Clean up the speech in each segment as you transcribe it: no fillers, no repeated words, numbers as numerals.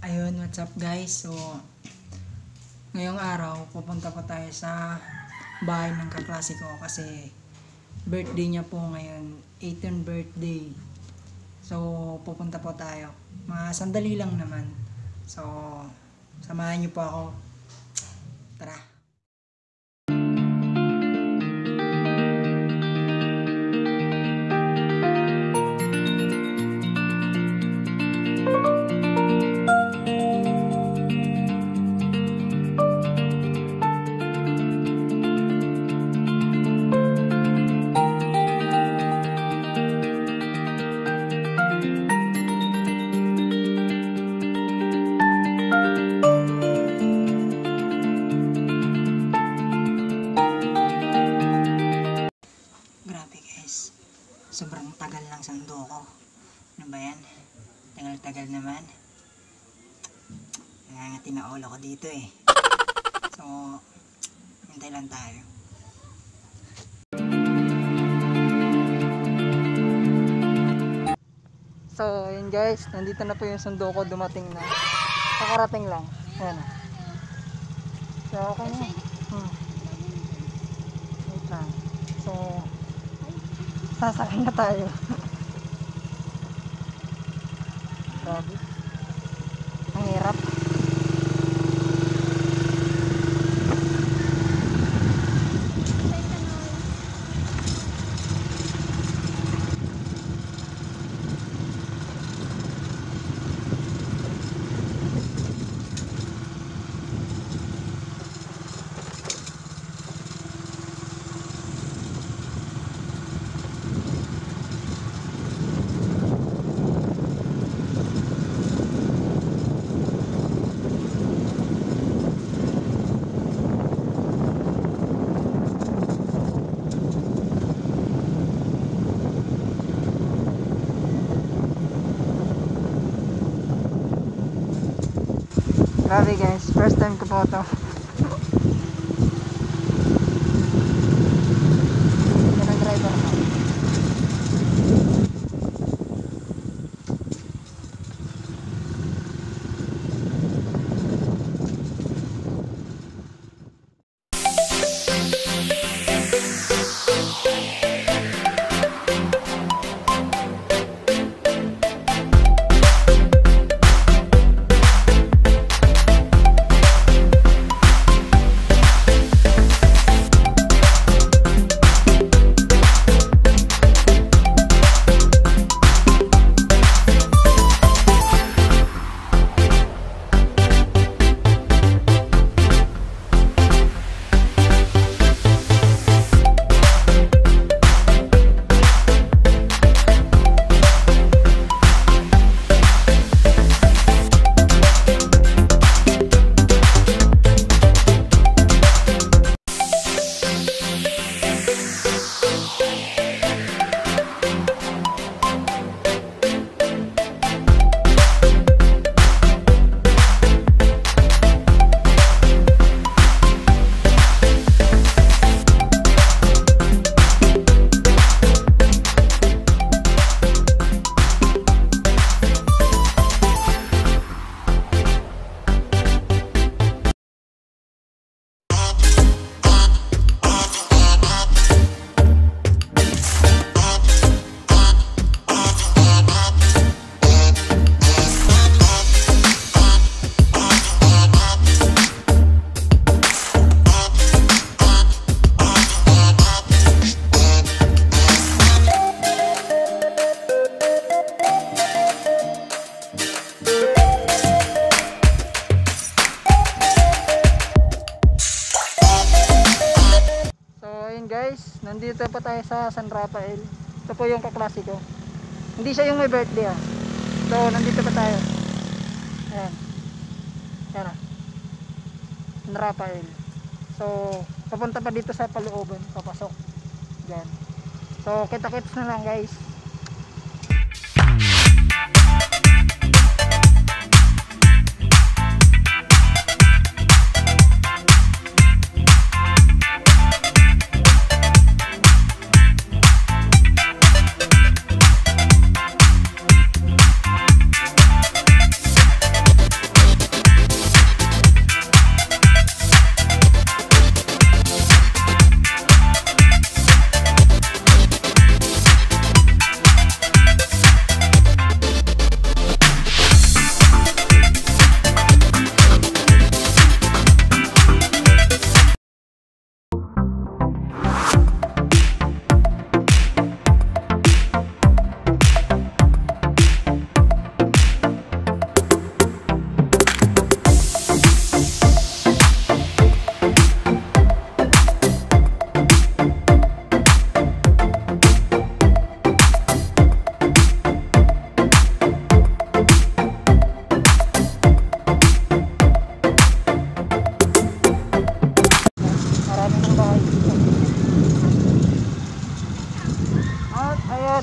Ayun, what's up guys? So, ngayong araw, pupunta po tayo sa bahay ng kaklase ko kasi birthday niya po ngayon, 18th birthday. So, pupunta po tayo. Mga sandali lang naman. So, samahan niyo po ako. Tara! Sobrang tagal ng sando ko. Ano ba yan? Tagal-tagal naman. Nangangati na ulo ko dito eh. So, hintay lang tayo. So, yun guys. Nandito na po yung sando ko. Dumating na. Nakarating lang. Ayan. So, okay na. Wait lang. So, sasakay na tayo. Grabe. Ang hirap. Grabe guys, first time ko po ito. Yan ang driver ko. Guys, nandito pa tayo sa San Rafael. Ito po yung kaklase ko. Hindi siya yung may birthday ah. So, nandito pa tayo. Ayan. Ayan na. San Rafael. So, papunta pa dito sa palooban. Papasok. Diyan. So, kita-kits na lang guys.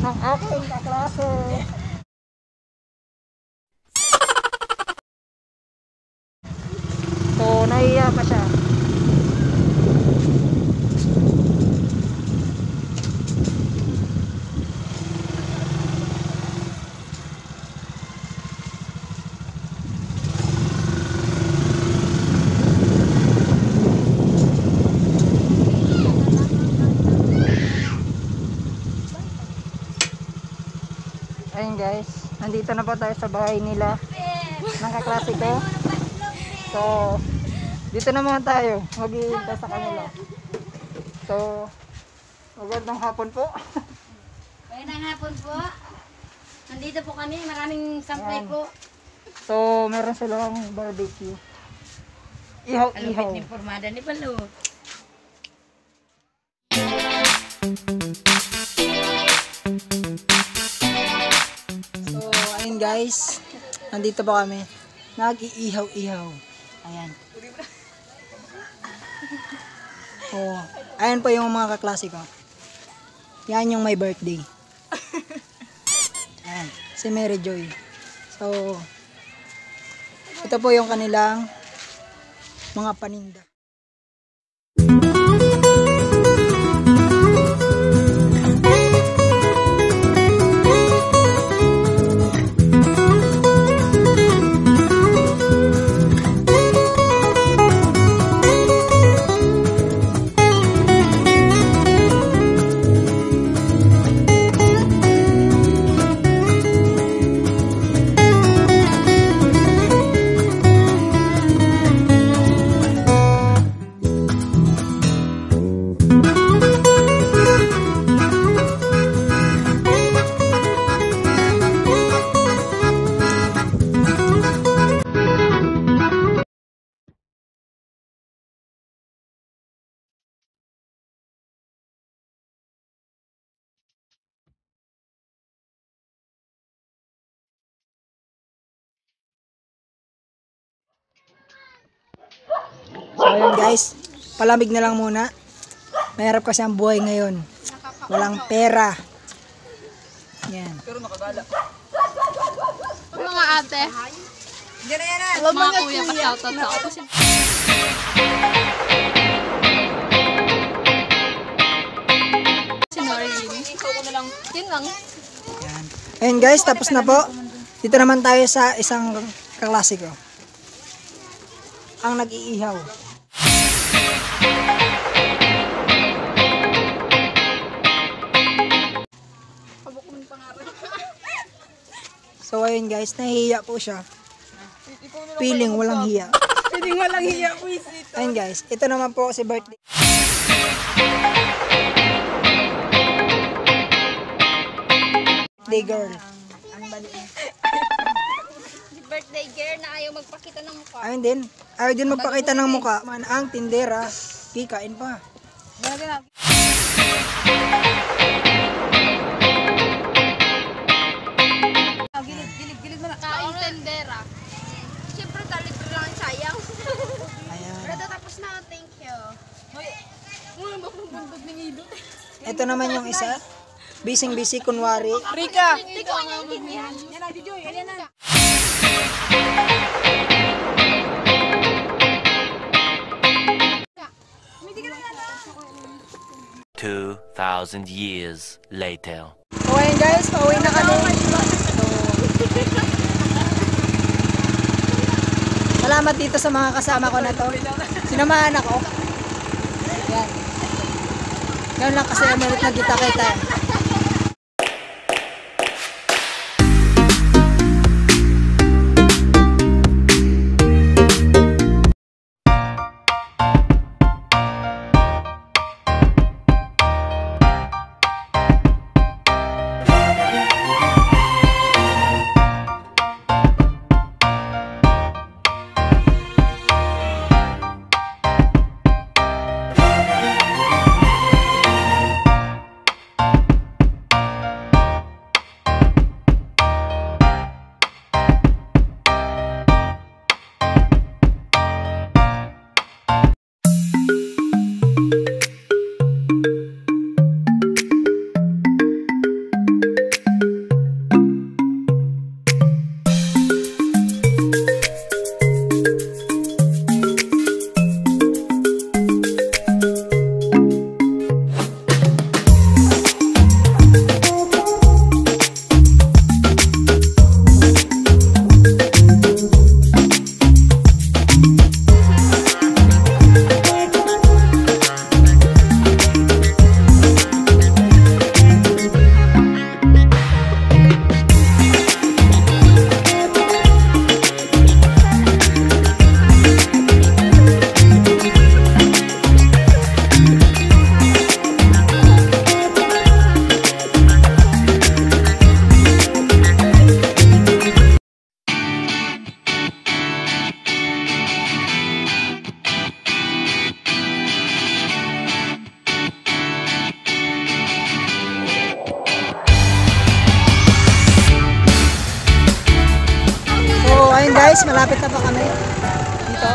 Ang aking kaklase. So, nahiya pa siya. Ayun guys, nandito na po tayo sa bahay nila ng kaklase ko. So, dito naman tayo, mag-iintay sa kanila. So, magandang hapon po. Magandang hapon po. Nandito po kami, maraming sampay po. So, meron silang barbecue. Ihaw-ihaw. Alupit ni formada ni Palo. So, ayun guys, nandito pa kami. Nag-iihaw-ihaw. Ayan. Oh, ayan po yung mga kaklase ko. Yan yung my birthday. Ayan, si Mary Joy. So, ito po yung kanilang mga paninda. So ayun guys, palamig na lang muna. Mahirap kasi ang buhay ngayon. Walang pera. Yan. Mga ate. Mga kuya pa shoutout sa ako. Si Noreen. Yun lang. Yan. Ayun guys, tapos na po. Dito naman tayo sa isang kaklase ko. Ang nag-iihaw. So ayun guys, nahihiya po siya. Feeling walang hiya. Feeling walang hiya, wisit. Ayun guys, ito naman po si birthday. Birthday girl. Birthday girl na ayaw magpakita ng mukha. Ayun din. Ayaw din magpakita ng mukha. Man, ang tindera. Kikain pa. Gilid, Kain tendera. Siyempre, libre lang sayang. Ayan. Pero tapos na, thank you. Uy, mapapagod ng ido. Ito naman yung isa. Bising-busy, kunwari. Rika! Tiko, ano yung yan? Yan na, Joy. Yan na. 2,000 years later. Okay guys, pauwi na kami. So, salamat dito sa mga kasama ko na to. Sinamahan ako. Yan. Ganun lang kasi meron na kita-kita. Ayun guys, malapit na pa kami dito.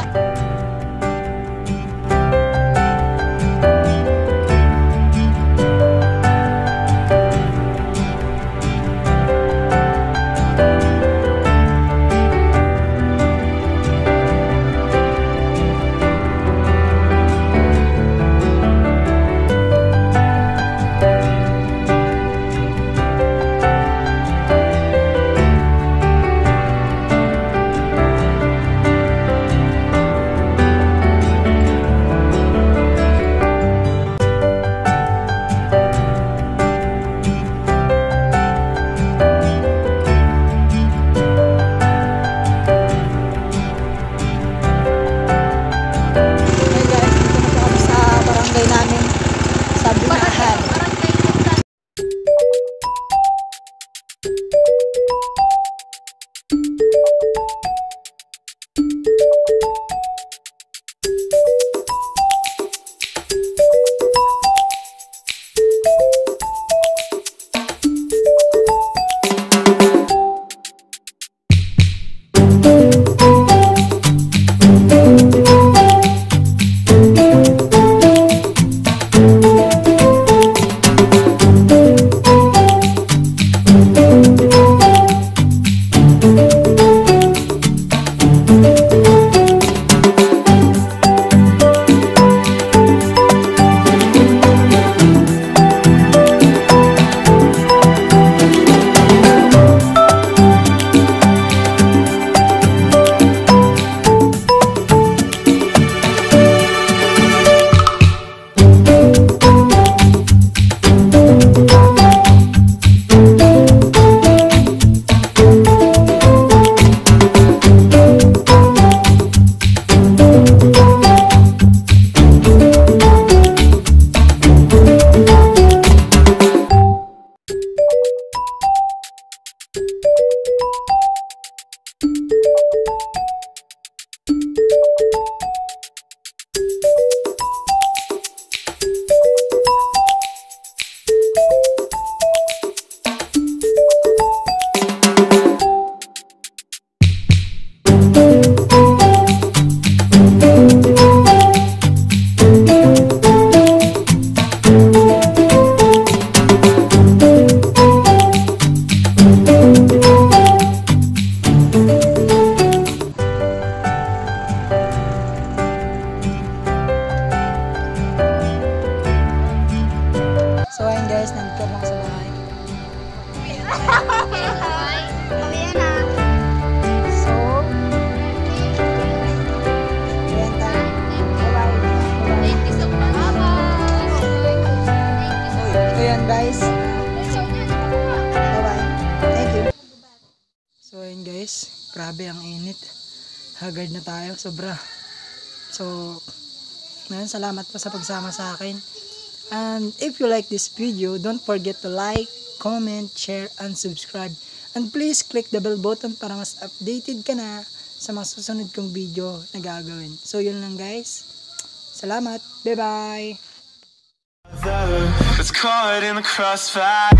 So ayun guys, grabe ang init. Haggard na tayo, sobra. So, ngayon salamat po sa pagsama sa akin. And if you like this video, don't forget to like, comment, share, and subscribe. And please click the bell button para mas updated ka na sa mga susunod kong video na gagawin. So yun lang guys. Salamat. Bye-bye. That's caught in the crossfire.